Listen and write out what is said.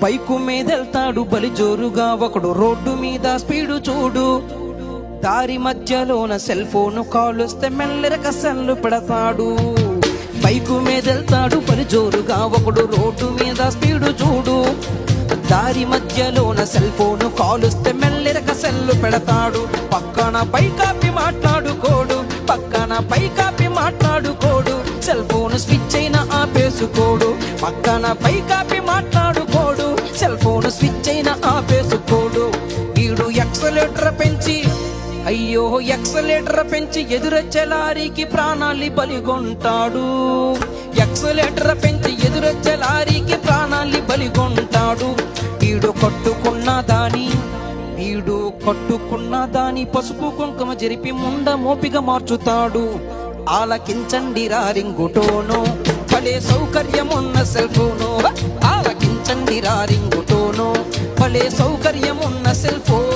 Bike మీదెళ్తాడు బలి జోరుగా ఒకడు, రోడ్డు మీద స్పీడు చూడు. దారి మధ్యలోన సెల్ ఫోను కాలుస్తే మెల్లెరక సెల్లు పెడతాడు. బైకు మీదెళ్తాడు బలి జోరుగా ఒకడు, రోడ్డు మీద స్పీడు చూడు. దారి మధ్యలోన సెల్ ఫోను కాలుస్తే మెల్లెరక సెల్లు పెడతాడు. పక్కన పైకాపి మాట్లాడుకోడు, పక్కన పైకాపి మాట్లాడుకోడు, సెల్ ఫోను స్విచ్ అయినా ఆపేసుకోడు. పక్కన పైకాపి మాట్లాడుకోడు, సెల్ ఫోను స్విచ్ అయినా ఆపేసుకోడు. వీడు ఎక్సలేటర్ పెంచి, అయ్యో ఎక్సలేటర్ పెంచి ఎదురొచ్చే లారీకి ప్రాణాలి బలిగొంటాడు. ఎక్సలేటర్ పెంచి ఎదురొచ్చే లారీకి ప్రాణాలి బలిగొంటాడు. వీడు కట్టుకున్న దాని పసుపు కుంకుమ జరిపి ముండ మోపిగా మార్చుతాడు. ఆలకించండి రింగుటోను, భలే సౌకర్యమున్న సెల్ ఫోను. ఆలకించండి రింగుటోను, భలే సౌకర్యమున్న సెల్ ఫోను.